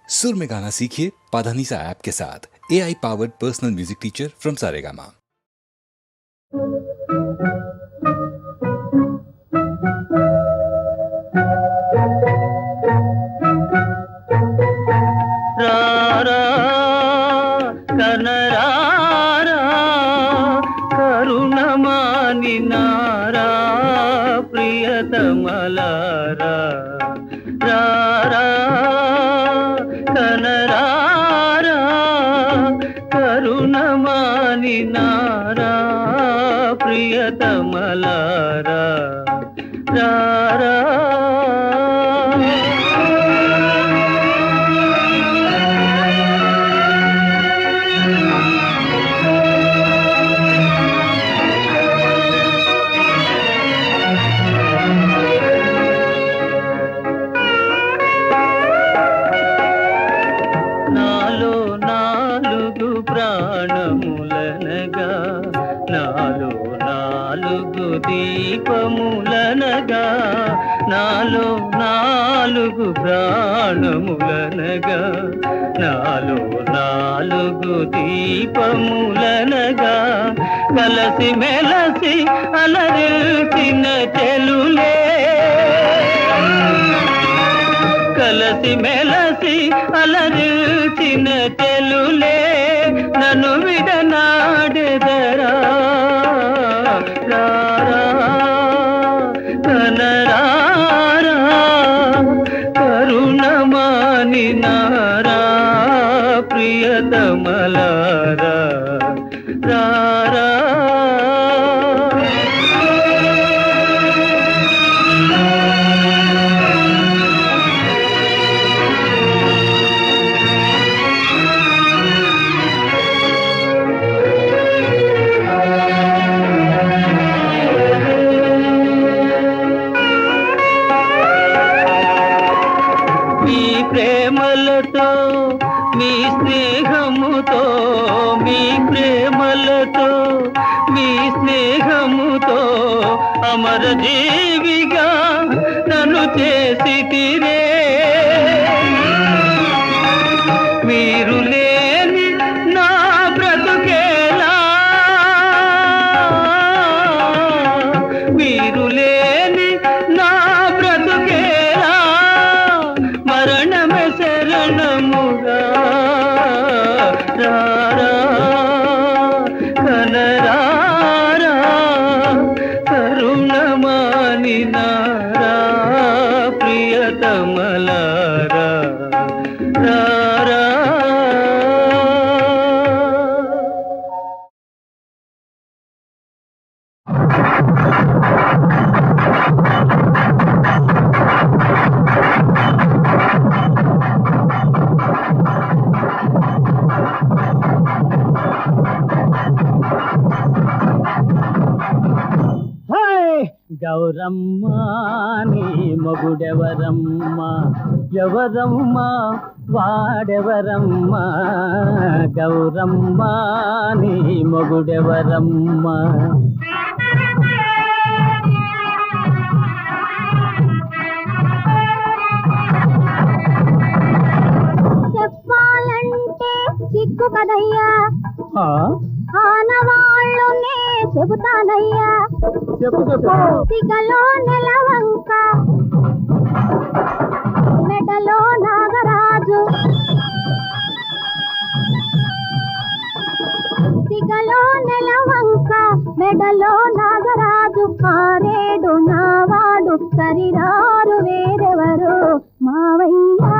सुर में गाना सीखिए पाधानीसा ऐप के साथ। AI powered personal music teacher from Saregama. రారా కనరారా కరుణమాని నారా ప్రియతమలారా రారా కనరారా కరుణమాని నారా ప్రియతమలారా రారా ప్రాణములనగా నాలో నాలుగు దీపములనగా నాలో నాలుగు ప్రాణములనగా నాలో నాలుగు దీపములనగా కలసి మెలసి అలరిల్చిన చెలులే కలసి మెలసి అలరిల్చిన చెలులే నన్ను విడనాడెదరా రారా కనరారా కరుణమాని నారా ప్రియతమలారా రారా ప్రేమలతో మీ స్నేహముతో మీ ప్రేమలతో మీ స్నేహముతో అమర జీవిగా నన్ను చేసితిరే మీరు లేని నా బ్రతుకేలా మీరు లేని నా బ్రతుకేలా మరణమే శరణముగా రారా కనరారా కరుణమాని నారా ప్రియతమలారా రారా గౌరమ్మ నీ మొగుడెవరమ్మ ఎవరమ్మ వాడెవరమ్మ గౌరమ్మ నీ మొగుడెవరమ్మ చెప్పాలంటే సిగ్గు కదయ్యా ఆనవాళ్ళునే చెబుతానయ్యా సిగలో నెలవంక మెడలో నాగరాజు సిగలో నెలవంక మెడలో నాగరాజు ఆరేడు నావాడు సరిరారు వేరెవరు మావయ్యా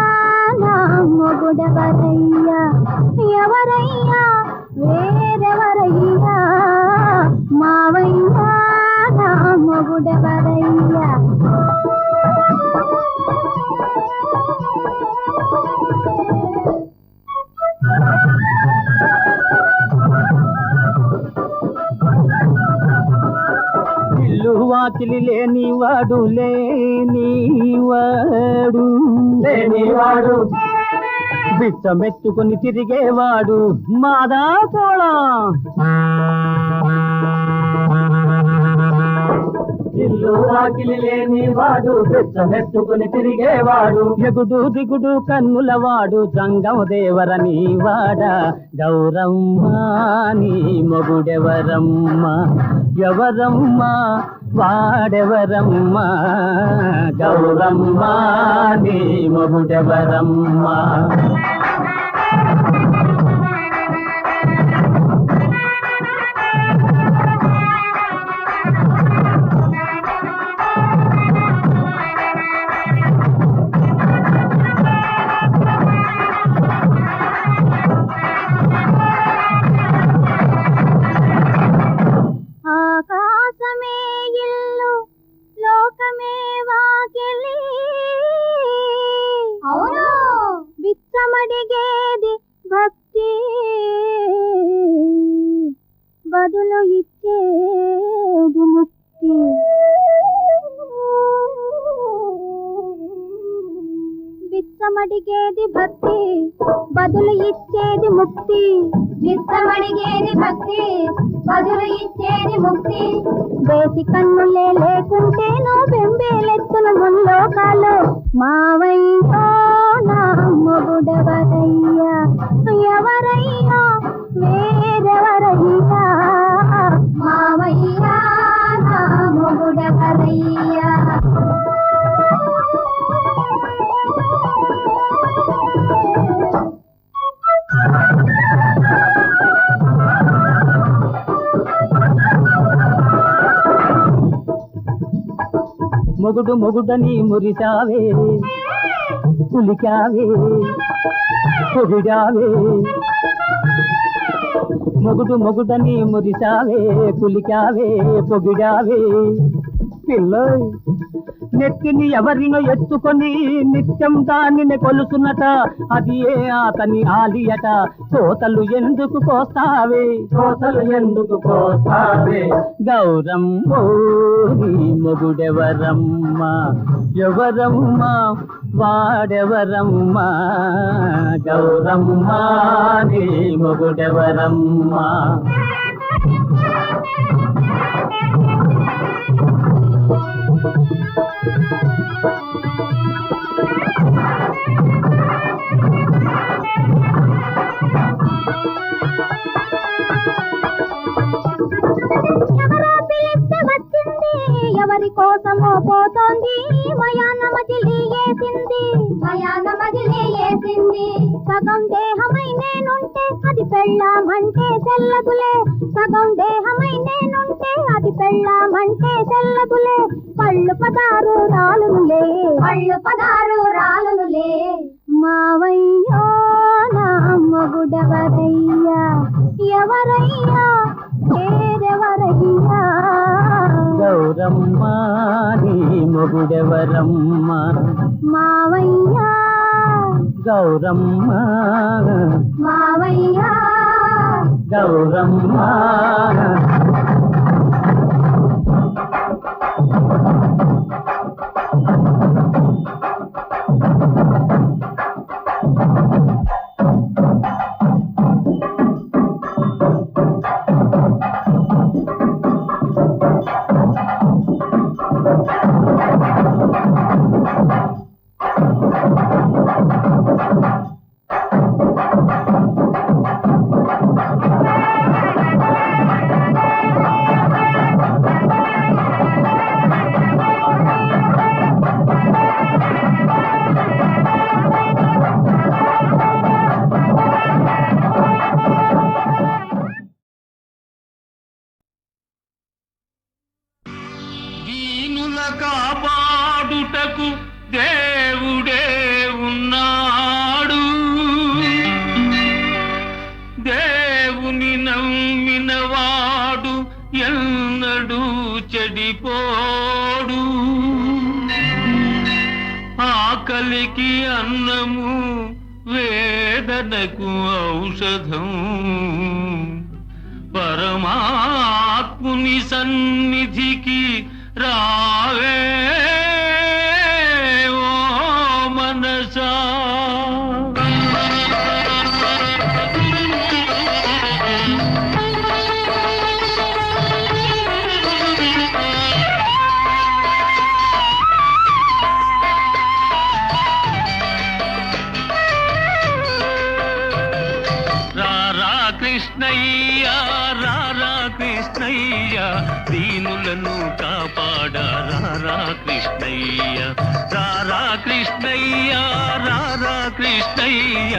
నా మొగుడెవరయ్యా ఎవరయ్యా వేరెవరయ్యా మావయ్యా నా మొగుడెవరయ్యా ఇల్లు వాకిలి లేనివాడు లేనివాడు బిచ్చమెత్తుకుని తిరిగేవాడు మాదా కోళ ఇల్లు వాకిలి లేని వాడు పెచ్చమెత్తుకుని తిరిగేవాడు ఎగుడు దిగుడు కన్నులవాడు జంగం దేవరని వాడ గౌరమ్మ నీ మొగుడెవరమ్మ ఎవరమ్మ వాడెవరమ్మ గౌరమ్మ నీ మొగుడెవరమ్మ ఆకాశమే ఇల్లు లోకమే వాకిలి అవును బిచ్చమడిగేది భక్తి బదులు ఇచ్చేది ముక్తి బిచ్చమడిగేది భక్తి బదులు ఇచ్చేది ముక్తి బిచ్చమడిగేది భక్తి బదులు ఇచ్చేది ముక్తి వేసి కన్నులే లేకుంటేనో బెంబేలెత్తున ముల్లోకాలు మావయ్యో నా మొగుడెవరయ్యా ఎవరయ్యా వేరెవరయ్యా మావయ్యా నా మొగుడెవరయ్యా మొగుడు మొగుడని మురిశావే పులికావే పొగిడావే మొగుడు మొగుడని మురిశావే పులికావే పొగిడావే పిల్లయ్ నెత్తిని ఎవరినో ఎత్తుకొని నిత్యం దానిని కొలుసునట అది ఏ అతని ఆలియట కోతలు ఎందుకు కోస్తావే కోతలు ఎందుకు కోస్తావే గౌరమ్మ నీ మొగుడెవరమ్మ ఎవరమ్మ వాడెవరమ్మ గౌరమ్మ నీ మొగుడెవరమ్మ ఎవరి కోసమో పోతోంది మయాన మజిలీ వేసింది సగం దేహమై నేనుంటే అది పెళ్ళామంటే చెల్లదులే సగం దేహమై నేనుంటే అది పెళ్ళామంటే చెల్లదులే పళ్ళు పదారు రాలునులే మావయ్యో నా మొగుడెవరయ్యా ఎవరయ్యా పేరెవరయ్యా గౌరమ్మ నీ మొగుడెవరమ్మ మావయ్యా గౌరమ్మ మావయ్యా గౌరమ్మ కాపాడుటకు దేవుడే ఉన్నాడు. దేవుని నమ్మినవాడు ఎన్నడూ చెడిపోడు. ఆకలికి అన్నము, వేదనకు ఔషధం. పరమాత్ముని సన్నిధికి రావే ఓ మనసా. కృష్ణయ్య రారా కృష్ణయ్య దీనులను కాపాడ రారా కృష్ణయ్య రారా కృష్ణయ్య రారా కృష్ణయ్య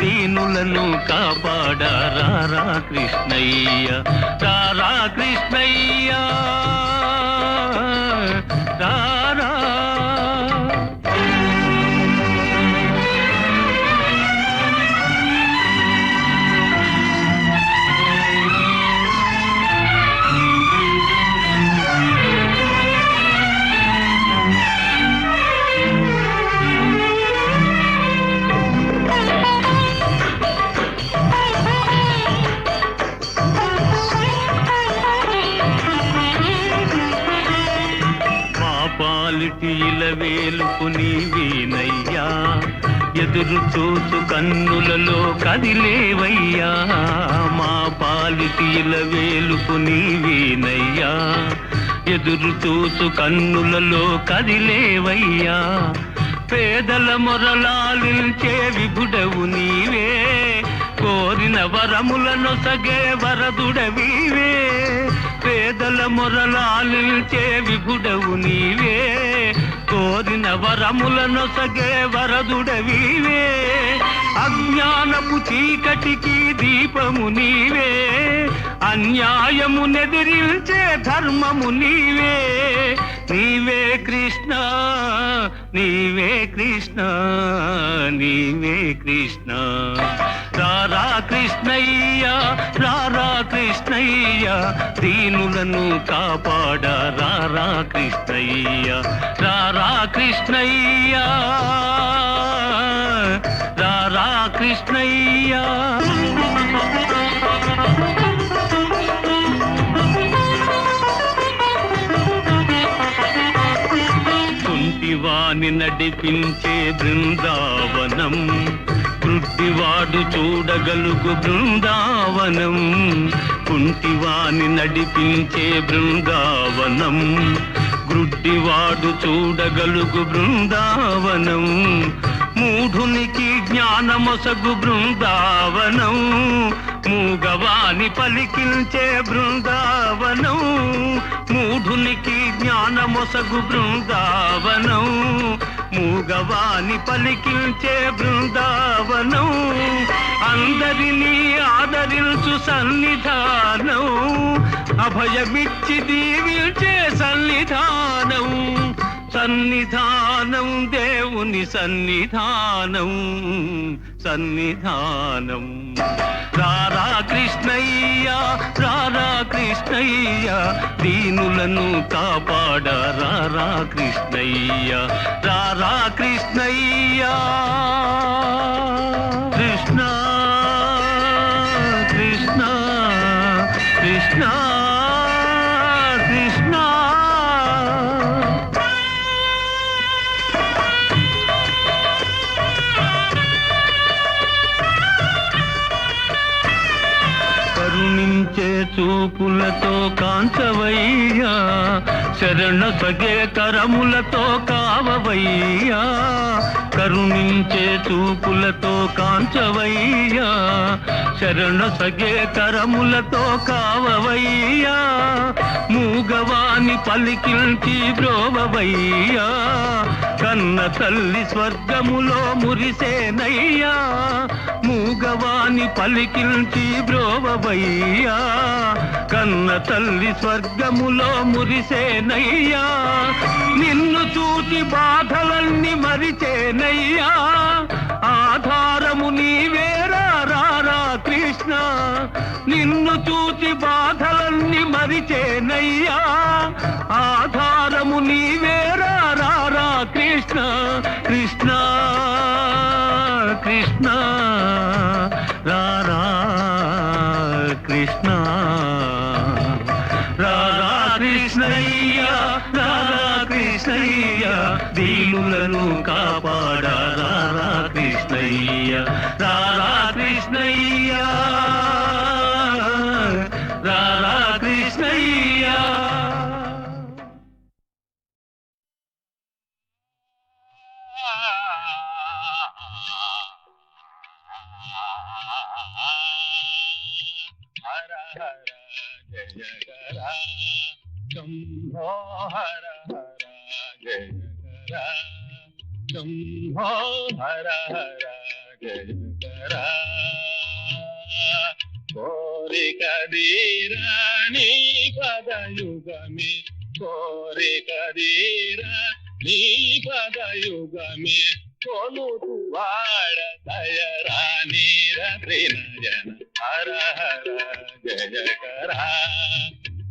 దీనులను కాపాడ రారా కృష్ణయ్య రారా కృష్ణయ్య రారా. పాలిటి ఇలవేలుపు నీవేనయ్యా ఎదురు చూసు కన్నులలో కదిలేవయ్యా మా పాలిటి ఇలవేలుపు నీవేనయ్యా ఎదురు చూసు కన్నులలో కదిలేవయ్యా పేదల మొరలాలించే విభుడవు నీవే కోరిన వరములను సగే వరదుడవీవే పేదల మొరలాలించే విభుడవు నీవే కోరిన వరములను సగే వరదుడవీవే అజ్ఞానపు చీకటికి దీపము నీవే అన్యాయము నెదిరించే ధర్మము నీవే నీవే కృష్ణ నీవే కృష్ణ నీవే కృష్ణ రారా కృష్ణయ్య రారా కృష్ణయ్య దీనులను కాపాడ రారా కృష్ణయ్య రారా కృష్ణయ్య రారా కృష్ణయ్య. కుంటివాని నడిపించే బృందావనం కృట్టివాడు చూడగలుగు బృందావనం కుంటివాని నడిపించే బృందావనం గ్రుడ్డివాడు చూడగలుగు బృందావనం మూఢునికి జ్ఞానమొసగు బృందావనం మూగవాని పలికించే బృందావనం మూఢునికి జ్ఞానమొసగు బృందావనం మూగవాని పలికించే బృందావనం అందరినీ ఆదరించు సన్నిధానం అభయమిచ్చి దీవించే సన్నిధానం సన్నిధానం దేవుని సన్నిధానం సన్నిధానం రారా కృష్ణయ్య రారా కృష్ణయ్య దీనులను కాపాడ రారా కృష్ణయ్య రారా కృష్ణయ్య కృష్ణ కృష్ణ కృష్ణ కృష్ణ. కరుణించే చూపులతో కాంచవయ్యా శరణ సగే కరములతో కావవయ్యా కరుణించే చూపులతో కాంచవయ్యా శరణ సగే కరములతో కావవయ్యా మూగవాని పలికించి బ్రోవవయ్యా కన్న తల్లి స్వర్గములో మురిసేనయ్యా మూగవాని పలికించి బ్రోవవయ్యా కన్న తల్లి స్వర్గములో మురిసేనయ్యా నిన్ను చూచి బాధలన్నీ మరిచేనయ్యా ఆధారము నీవేరా రారా కృష్ణ నిన్ను చూచి బాధలన్నీ మరిచేనయ్యా ఆధారము నీవేరా రారా కృష్ణ కృష్ణ కృష్ణ రారా కృష్ణ రారా కృష్ణయ్య రారా కృష్ణయ్య దీనులను కాపాడ రారా కృష్ణయ్య రారా కృష్ణయ్య రారా కృష్ణయ్య. హర హర జయకర శంభో హర హర జయకర శంభో హర హర జయకర కోరిక దీరా నీ పదయుగమే కోరిక దీరా నీ పదయుగమే కొలుతు వాడ దయరా నీర త్రినయన హర హర జయకర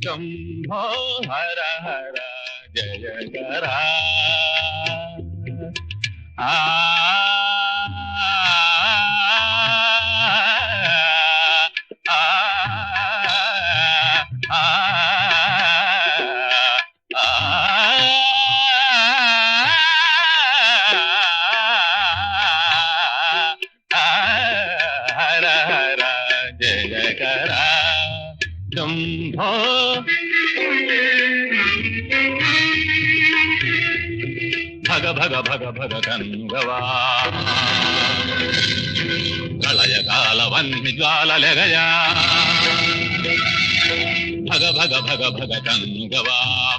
శంభో హర హర జయకర ఆ హర హర జయకర శంభో భగ భగ భగ భగ కన్నుగవా ప్రళయకాల వన్మి జ్వాలలెగయా భగ భగ భగ భగ కన్నుగవా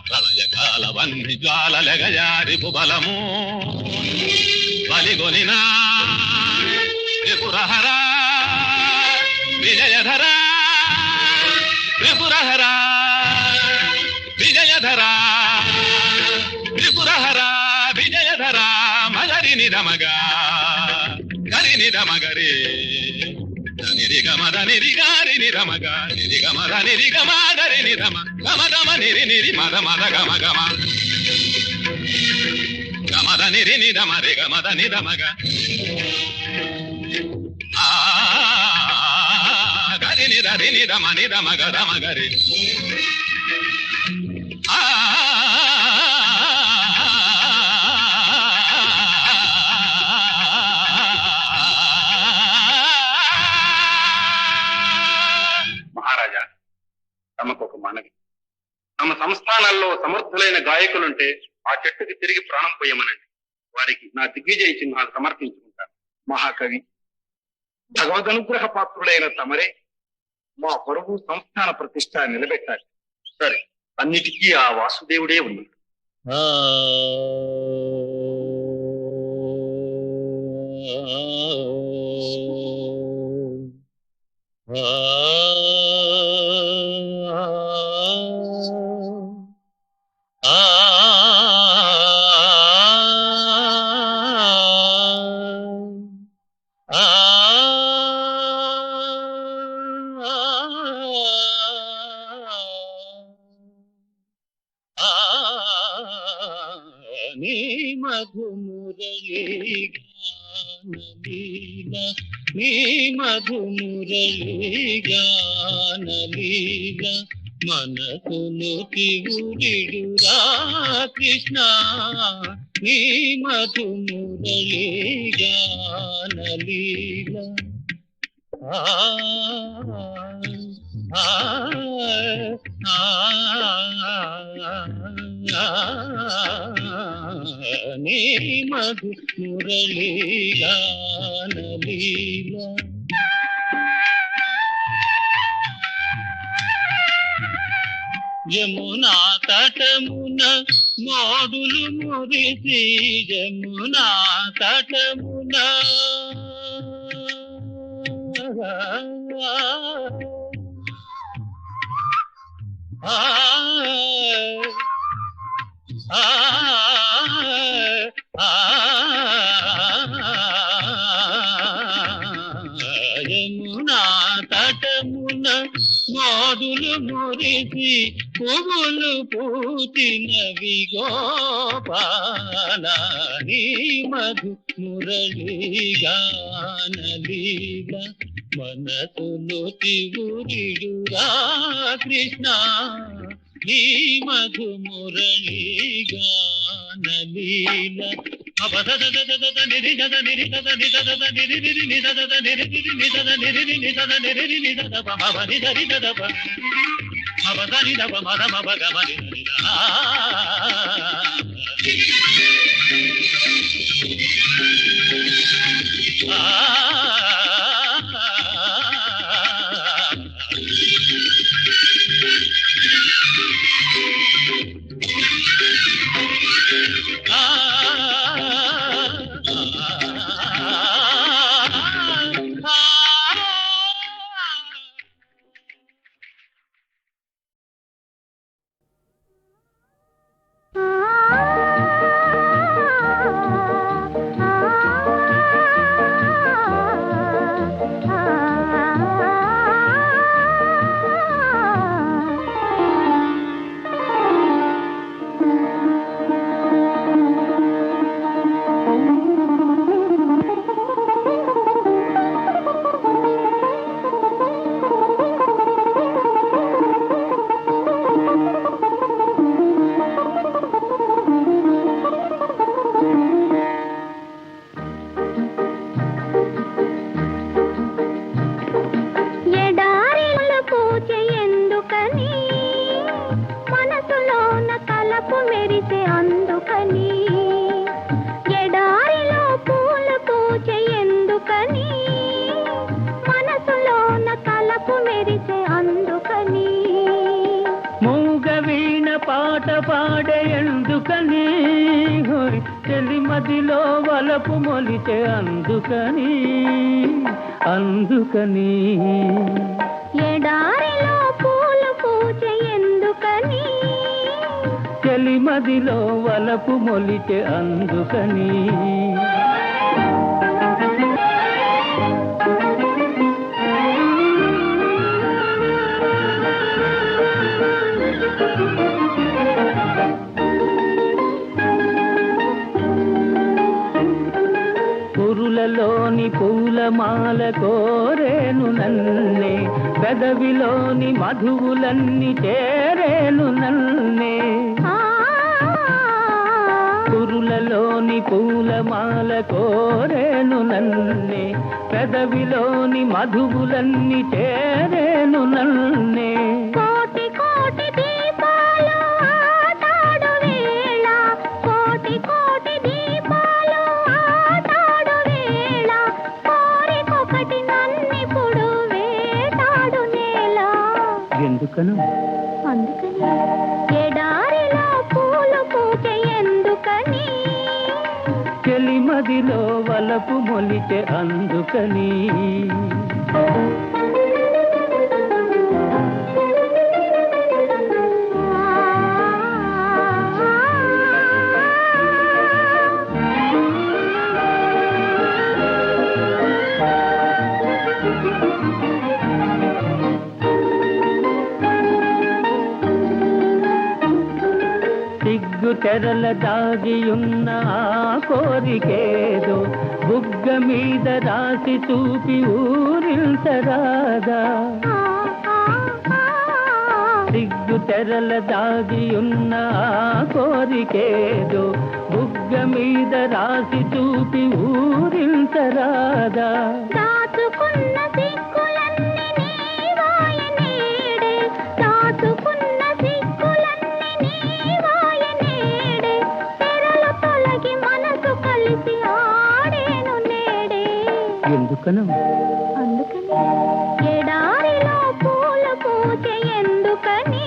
ప్రళయకాల వన్మి జ్వాలలెగయా రిపు బలము బలిగొనినా త్రిపురహర విజయధర త్రిపురహర విజయధర త్రిపురహర విజయధర మగరి నిధమగ గరి నిధమగరి నిరిగమద నిరిగారి నిధమగ నిరిగమద నిరిగమాదరి నిధమ గమదమ నిరి నిరి మద మద గమ గమ గమద నిరి నిధమ రి గమద నిధమగ గరి నిధరి నిధమ నిధమ గధమ గరి మహారాజా, తమకు ఒక మనవి. తమ సంస్థానాల్లో సమర్థులైన గాయకులుంటే ఆ చెట్టుకి తిరిగి ప్రాణం పోయమనండి. వారికి నా దిగ్విజయ చిహ్నాలు సమర్పించుకుంటాను. మహాకవి, భగవదనుగ్రహ పాత్రులైన తమరే మా పరువు సంస్థాన ప్రతిష్ట నిలబెట్టాలి. సరే, అన్నిటికీ ఆ వాసుదేవుడే ఉన్నాడు. నీ మధుమురళీ గానలీల నీ మధుమురళీ గానలీల మనసును తిగురిడురా కృష్ణ నీ మధుమురళీ గానలీల నీ మధు మురళీ గానలీల యమునా తటమున మోడులు మురిసి యమునా తటమున యమునా తటమున మోదులు మురిసి పువ్వులు పూచినవి గోపాల నీ మధు మురళీ గానలీల మనసులు తిగురిడురా కృష్ణ నీ మధు మురళీ గానలీల చెలిమదిలో వలపు మొలిచే అందుకని అందుకని ఎడారిలో పూలు పూచే ఎందుకని చెలిమదిలో వలపు మొలిచే అందుకని పురులలోని పూలమాల కోరేను నన్నే పెదవిలోని మధువులన్నీ చేరేను నన్నే పురులలోని పూలమాల కోరేను నన్నే పెదవిలోని మధువులన్నీ చేరేను నన్నే కోటి కోటి దీపాలు ఆటాడు వేళ కోటి కోటి దీపాలు ఆటాడు వేళ కోరికొకటి నన్నిప్పుడు వేటాడు నేల ఎందుకను అందుకని ఎడారిలో పూలు పూచే ఎందుకని చెలిమదిలో వలపు మొలిచే అందుకని సిగ్గు తెరల దాగియున్న ఆ కోరికేదో బుగ్గ మీద రాసి చూపి ఊరించరాదా సిగ్గు తెరల దాగియున్న ఆ కోరికేదో బుగ్గ మీద రాసి చూపి ఊరించరాదా దాచుకున్న సిగ్గులన్నీ నీవాయ నేడే దాచుకున్న సిగ్గులన్నీ నీవాయ నేడే తెరలు తొలగి మనసు కలిసి ఆడేను నేడే ఎందుకను అందుకని ఎడారిలో పూలు పూచే ఎందుకని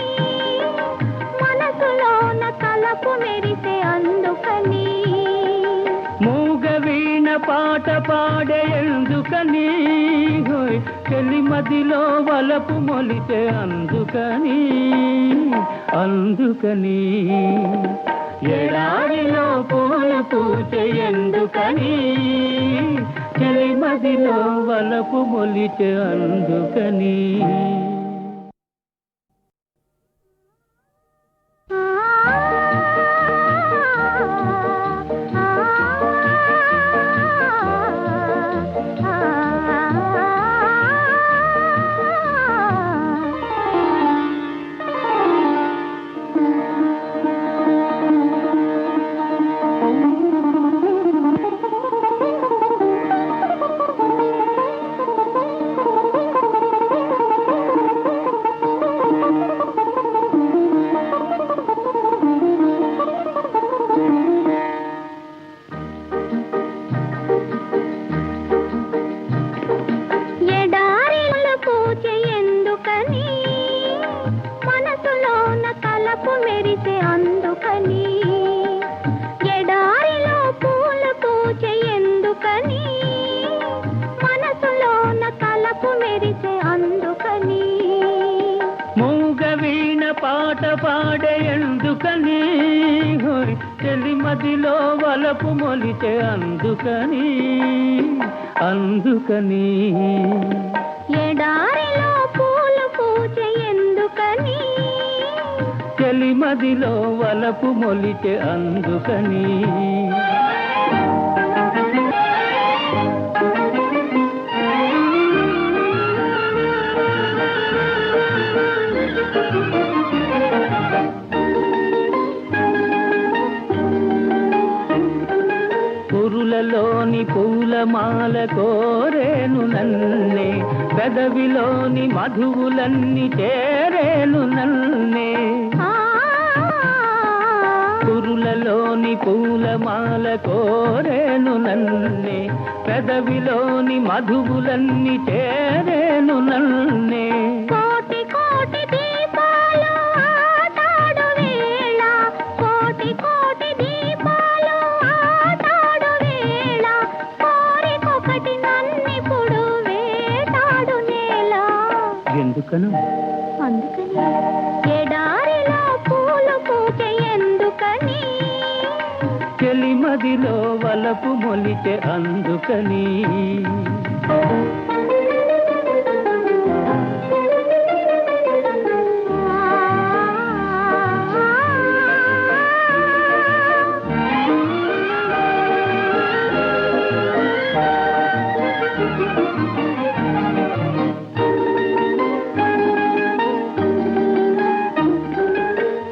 మనసులోన తలపు మెరిసే అందుకని మూగ వీణ పాట పాడే ఎందుకని హోయ్ చెలిమదిలో వలపు మొలిచే అందుకని అందుకని ఎడారిలో పూలు పూచే ఎందుకని చెలిమదిలో వలపు మొలిచే అందుకని ఎడారిలో పూచే ఎందుకని మనసులోన తలపు మెరిసే అందుకని ఎడారిలో పూలు పూచే ఎందుకని మనసులోన తలపు మెరిసే అందుకని మూగ వీణ పాట పాడే ఎందుకని హోయ్ చెలిమదిలో వలపు మొలిచే అందుకని అందుకని ఎడారిలో పూలు పూచే ఎందుకని చెలిమదిలో వలపు మొలిచే అందుకని పురులలోని పూలమాల కోరేను నన్నే పెదవిలోని మధువులన్నీ చేరేను నన్నే పురులలోని పూలమాల కోరేను నన్నే పెదవిలోని మధువులన్నీ చేరేను నన్నే కోటి కోటి దీపాలు ఆటాడు వేళ కోటి కోటి దీపాలు ఎందుకను అందుకని ఎడారిలో పూలు పూచే ఎందుకని చెలిమదిలో వలపు మొలిచే అందుకని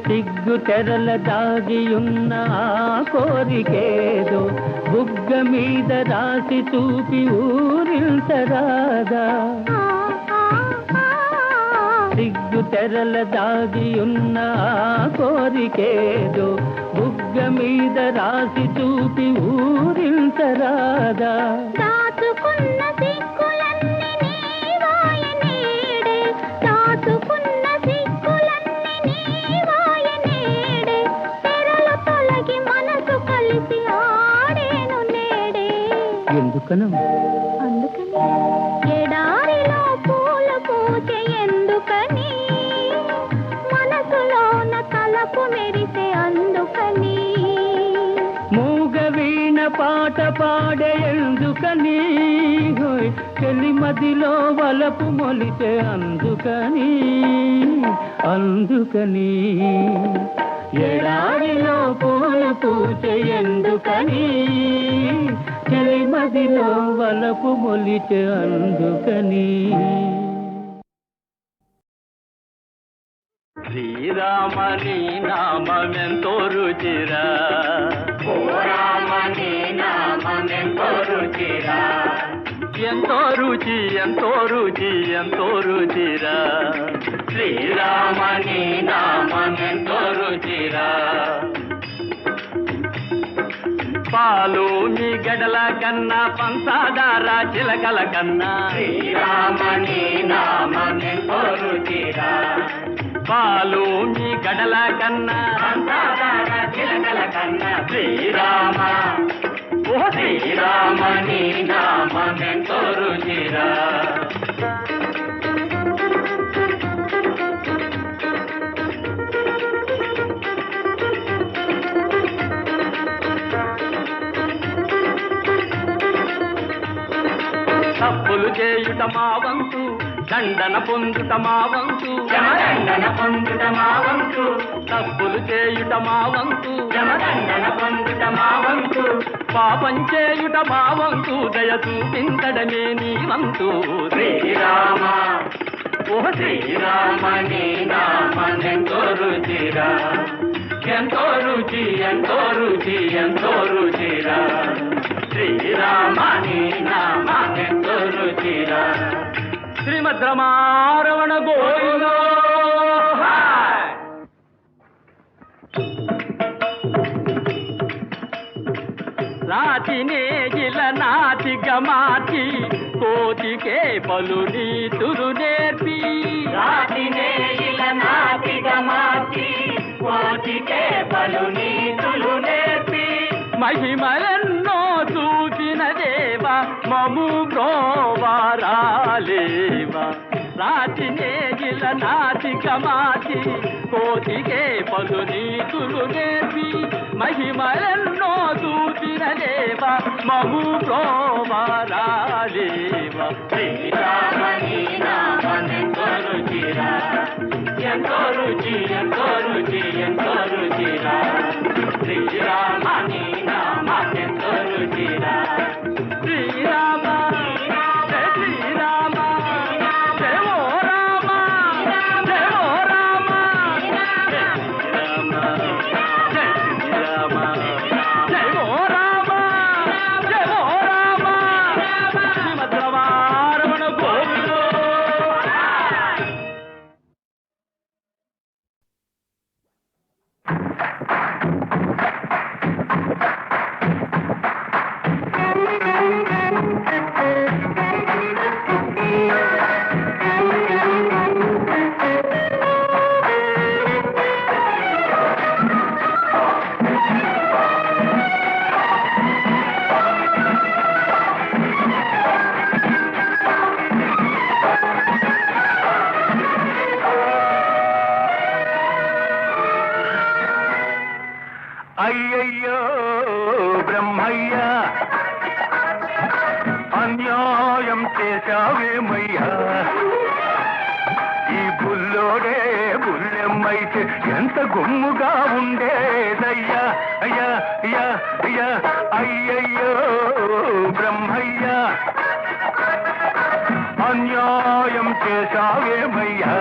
సిగ్గు తెరల దాగియున్న ఆ కోరికేదో బుగ్గ మీద రాసి చూపి ఊరించరాదా సిగ్గు తెరల దాగియున్న ఆ కోరికేదో బుగ్గ మీద రాసి చూపి ఊరించరాదా దాచుకున్న సిగ్గులన్నీ నీవాయ నేడే దాచుకున్న సిగ్గులన్నీ నీవాయ నేడే తెరలు తొలగి మనసు కలిసి ఆడేను నేడే ఎందుకను అందుకని ఎడారిలో పూలు పూచే ఎందుకని మనసులోన తలపు మెరిసే అందుకని మూగ వీణ పాట పాడే ఎందుకని హోయ్ చెలిమదిలో వలపు మొలిచే అందుకని అందుకని ఎడారిలో పూలు పూచే ఎందుకని చెలిమదిలో వలపు మొలిచే అందుకని శ్రీరామని నామెంతో రుచిరా రామని నామెంతో రుచిరా ఎంతో రుచి ఎంతో రుచి ఎంతో రుచిరా శ్రీరామని నామెంతో రుచిరా పాలు మీ గడల కన్నా పంచదార చిలకల కన్నా శ్రీరామని నామెంతో రుచిరా పాలు మీ గడల కన్నా పంచదార చిలకల కన్నా శ్రీరామ ఓ శ్రీరామని నామెంతో రుచిరా తప్పులు చేయుట మా వంతు దండన పొందుట మా వంతు దండన పొందుట మా వంతు తప్పులు చేయుట మా వంతు దండన పొందుట మా వంతు పాపం చేయుట మా వంతు దయ చూపించడమే నీ వంతు శ్రీరామ ఓ శ్రీరామని నామెంతో రుచిరా ఎంతో రుచి ఎంతో రుచి ఎంతో రుచిరా శ్రీరామని నామెంతో రుచిరా శ్రీమద్రమారమణ గోవిందో రాతినే గిల నాటిక మార్చి కోతికే పలు నీతులు నేర్పి రాతినే గిల నాటిక మార్చి కోతికే పలు నీతులు నేర్పి మహిమలెన్నో చూచిన దేవ మము బ్రోవారాలేవా రాతినే గిల నాటిక మార్చి కోతికే పలు నీతులు నేర్పి మహిమలెన్నో చూచిన దేవ మము బ్రోవారాలేవా శ్రీరామని నామెంతో రుచిరా ఎంతో రుచి ఎంతో రుచి ఎంతో రుచిరా శ్రీరామని నామెంతో రుచిరా శ్రీరామ జయ శ్రీరామ జయ ఓ రామ జయ ఓ రామ జయ శ్రీరామ జయ శ్రీరామ జయ ఓ రామ జయ ఓ రామ శ్రీమద్రమారమణ గోవిందో చేశావేమయ్యా ఈ బుల్లోడే బుల్లెమ్మైతే ఎంత గుమ్ముగా ఉండేదయ్యా అయ్యా అయ్యా అయ్యా అయ్యయ్యో బ్రహ్మయ్యా అన్యాయం చేశావేమయ్యా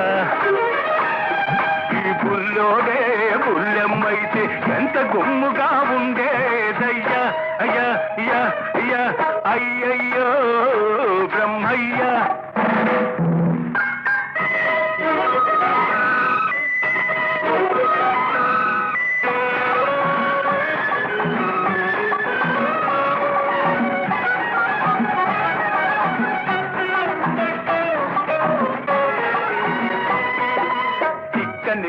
ఈ బుల్లోడే బుల్లెమ్మైతే ఎంత గుమ్ముగా ఉండేదయ్యా అయ్యా అయ్యా అయ్యా అయ్యయ్యో బ్రహ్మయ్యా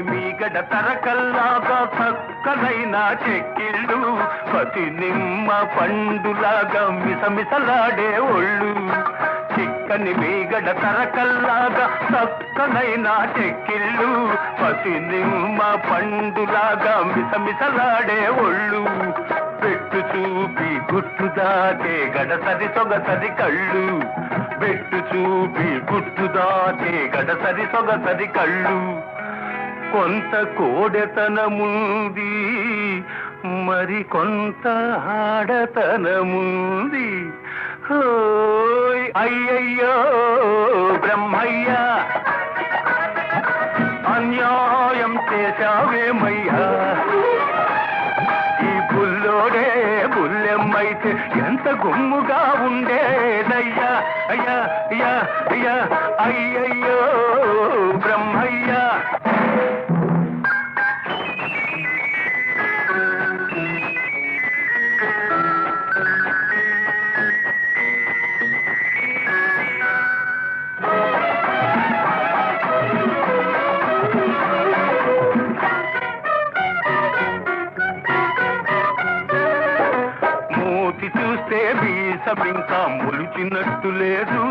మీగడ తరకల్లాగా చక్కనైన చెక్కిళ్ళు పతి నిమ్మ పండులాగా మిసమిసలాడే ఒళ్ళు చిక్కని మీగడ తరకల్లాగా చక్కనైన చెక్కిళ్ళు పతి నిమ్మ పండులాగా మిసమిసలాడే ఒళ్ళు పెట్టు చూపి గుట్టు దాటే గడసరి సొగసరి కళ్ళు పెట్టు చూపి గుట్టు దాటే గడసరి సొగసరి కళ్ళు కొంత కోడెతనముంది మరి కొంత ఆడతనముంది అయ్యయ్యో బ్రహ్మయ్యా అన్యాయం చేశావేమయ్యా ఈ బుల్లోడే బుల్లెమ్మైతే ఎంత గుమ్ముగా ఉండేదయ్యా అయ్యా అయ్యా అయ్యా అయ్యయ్యో బ్రహ్మయ్యా చూస్తే బీసమింకా మొలిచినట్టు లేదు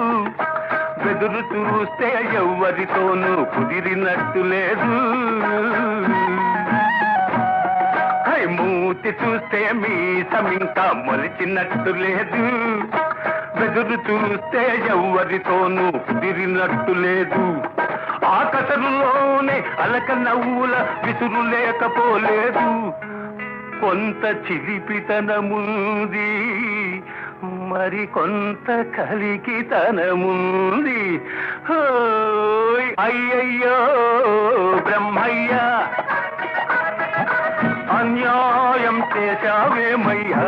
బెదురు చూస్తే ఎవ్వరితోనూ కుదిరినట్టు లేదు మూతి చూస్తే మీసమింకా మొలిచినట్టు లేదు బెదురు చూస్తే ఎవ్వరితోనూ కుదిరినట్టు లేదు ఆకసరులోనే అలక నవ్వుల విసురు లేకపోలేదు కొంత చిలిపితనముంది మరి కొంత కలికితనముంది అయ్యయ్యో బ్రహ్మయ్యా అన్యాయం చేశావేమయ్యా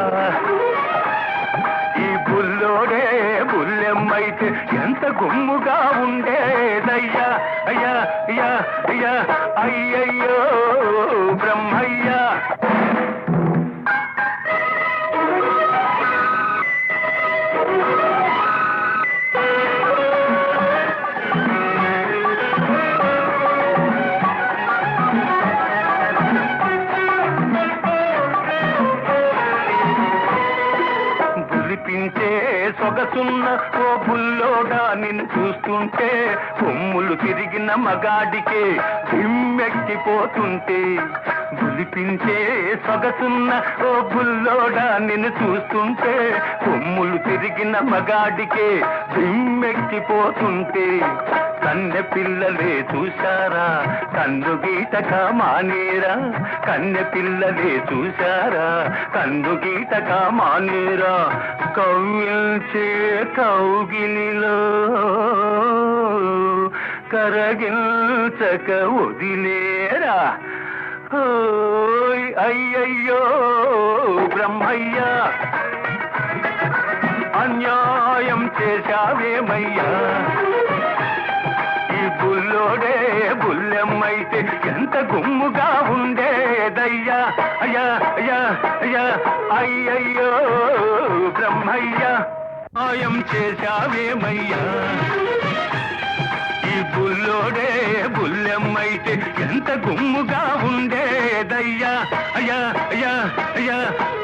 ఈ బుల్లోడే బుల్లెమ్మైతే ఎంత గుమ్ముగా ఉండేదయ్యా అయ్యా అయ్యా అయ్యా అయ్యయ్యో బ్రహ్మయ్యా సొగసున్న ఓ బుల్లోడా నిన్ను చూస్తుంటే కొమ్ములు తిరిగిన మగాడికే దిమ్మెక్కిపోతుంటే బులిపించే సొగసున్న ఓ బుల్లోడా నిన్ను చూస్తుంటే కొమ్ములు తిరిగిన మగాడికే దిమ్మెక్కిపోతుంటే కన్నె పిల్లలే చూశారా కన్ను గీటక మానేరా కన్నె పిల్లలే చూశారా కన్ను గీటక మానేరా కవ్విల్చే కౌగిలిలో కరగిల్చక వదిలేరా అయ్యయ్యో బ్రహ్మయ్యా అన్యాయం చేశావేమయ్యా ఈ బుల్లోడే బుల్లెమ్మైతే ఎంత గుమ్ముగా ఉండేదయ్యా అయ్యా అయ్యా అయ్యా అయ్యయ్యో బ్రహ్మయ్యా అన్యాయం చేశావేమయ్యా ఈ బుల్లోడే బుల్లెమ్మైతే ఎంత గుమ్ముగా ఉండేదయ్యా అయ్యా అయ్యా అయ్యా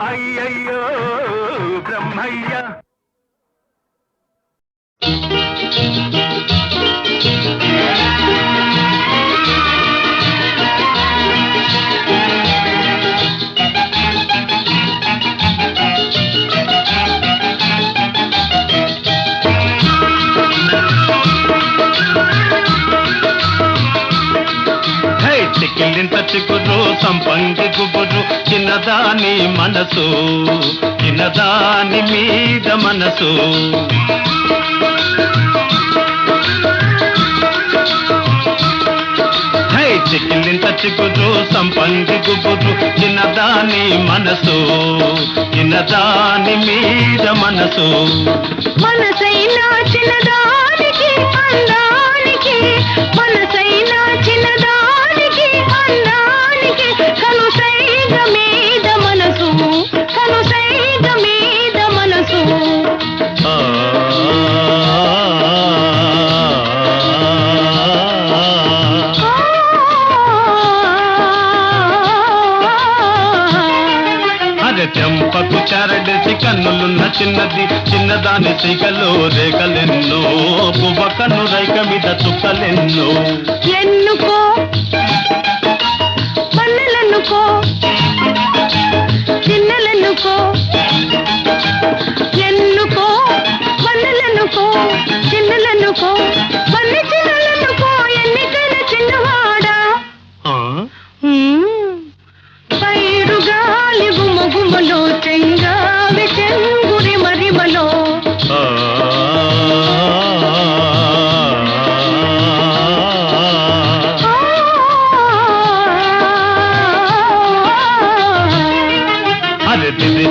అయ్యయ్యో బ్రహ్మయ్యా సంపంగి గుబురు చిన్నదాని మనసు చిన్నదాని మీద మనసు చిక్కిలింత చిగురు సంపంగి గుబురు చిన్నదాని మనసు చిన్నదాని మీద మనసు మనసైనా చిన్నదానికి అందానికి మనసైనా చిన్నదానికి అందానికి కనుసైగ మీద మనసు కనుసైగ మీద మనసు చెంపకు చారడేసి కన్నులున్న చిన్నది చిన్నదాని సిగలో రేఖలెన్నో పువ్వ కన్ను రైక మీద చుక్కలెన్నో ఎన్నుకో పల్లెలెన్నుకో చిన్నలెన్నుకో ఎన్నుకో పల్లెలెన్నుకో చిన్నలెన్నుకో పల్లె చిన్నలెన్నుకో ఎన్నికైన చిన్నవాడా పైరుగాలి గుమగుమలో చెంగావి చెంగురి మరిమలో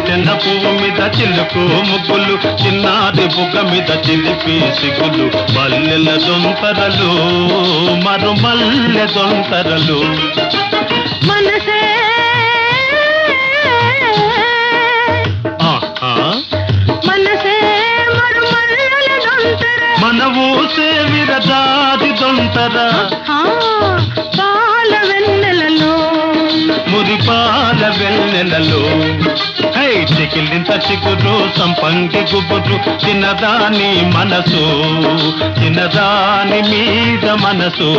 చిన్న పువ్వు మీద చిలుకు ముగ్గులు చిన్నాది బుగ్గ మీద చిలిపి సిగులు మల్లెల దొంతరలు మరుమల్లె దొంతరలు మనసే మనసే మరుమల్లెల దొంతర మన ఊసే విరదాది దొంతర పాల వెన్నెలలో మురిపాల వెన్నెలలో చికిలింత చిగురు సంపంగి గుబురు చిన్నదాని మనసు చిన్నదాని మీద మనసు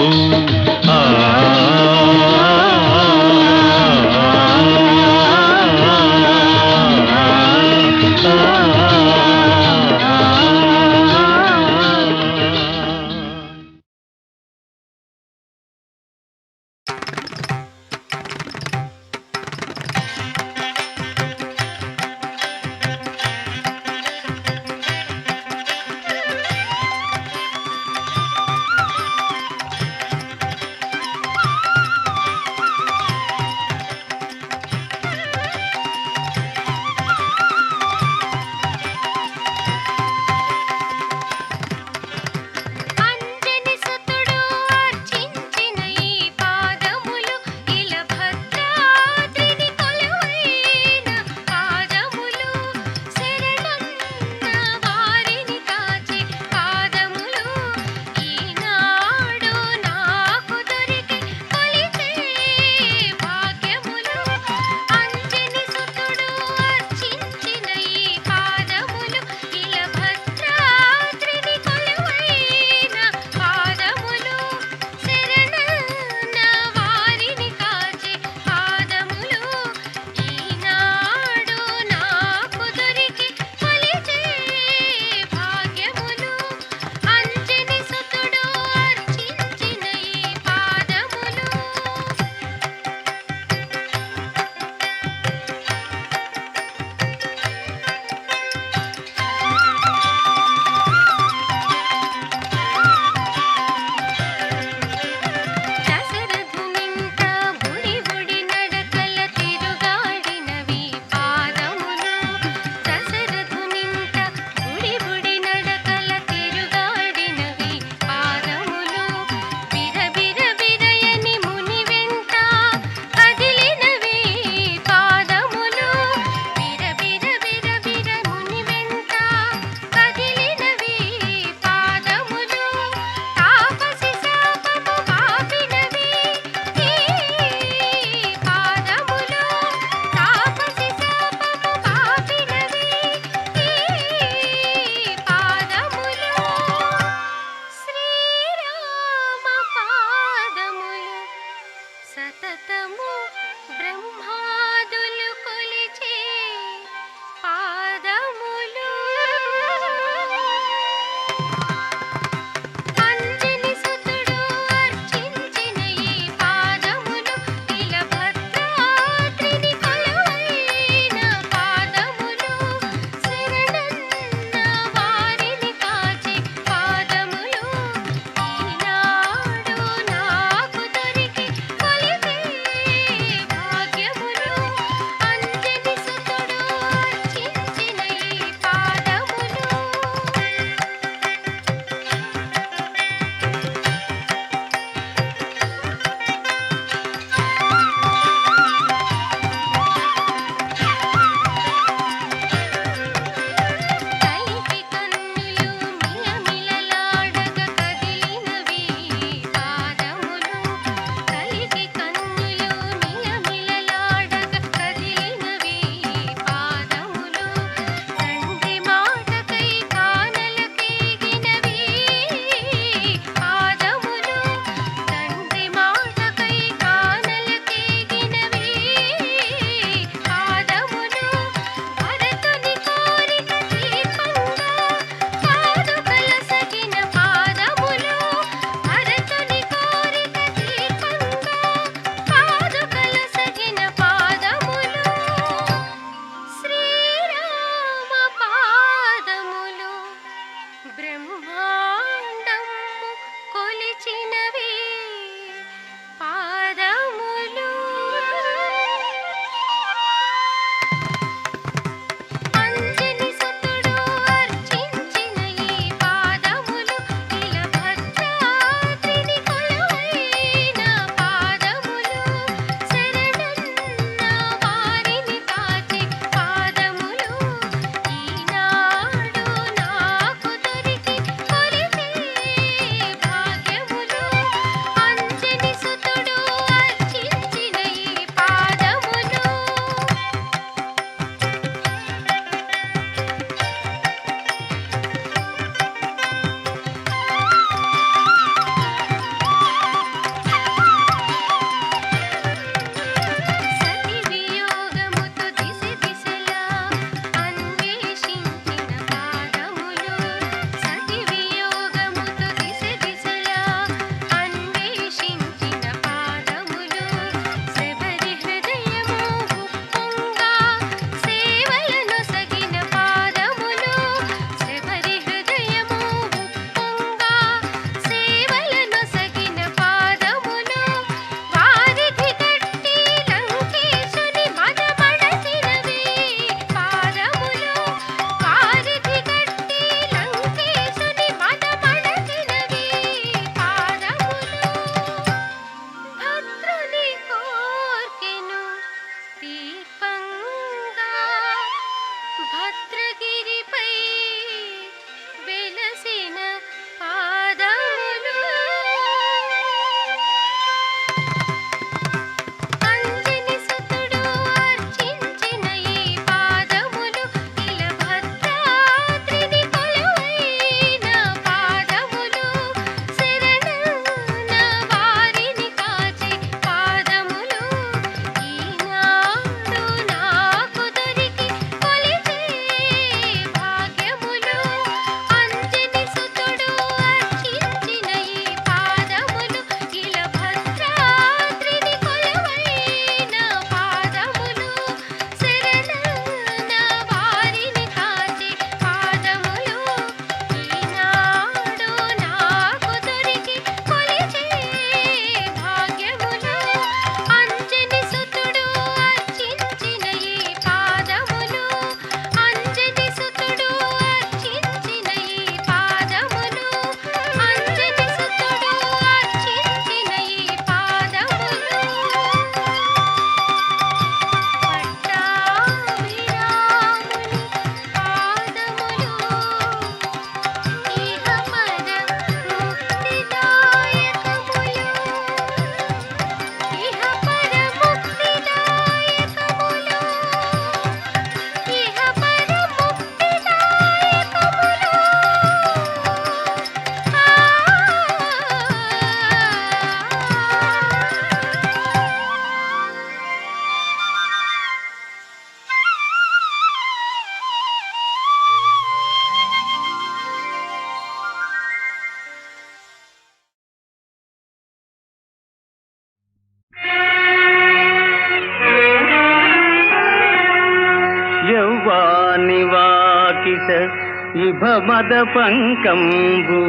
ఇభమద పంకంబు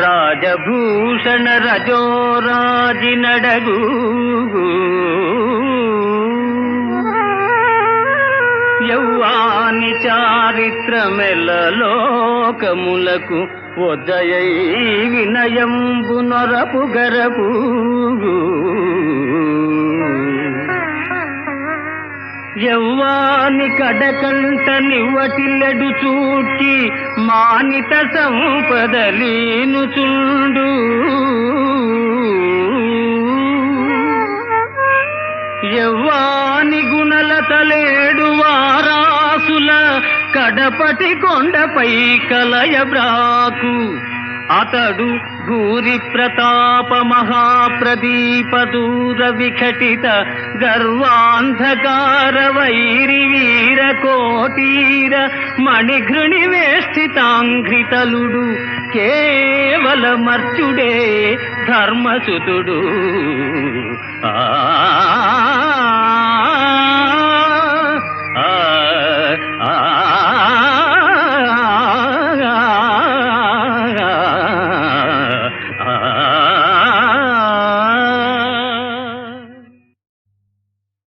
రాజభూషణ రజోరాజి నడగు యౌవాని చారిత్రమెల్లలోకములకు ఒద్దయై వినయంబు నొరపు గరపు యవ్వాని కడకంట నివ్వటిల్లెడు చూచి మానిత సంపదలీను చుండు యవ్వాని గుణలతలేడు వారాసుల కడపటి కొండపై కలయబ్రాకు అతడు భూరి ప్రతాప మహాప్రదీప దూర విఘటిత గర్వాంధకార వైరి వీర కోటీర మణిఘృణి వేష్టితాంఘ్రితలుడు కేవల మర్చుడే ధర్మసుతుడు ఆ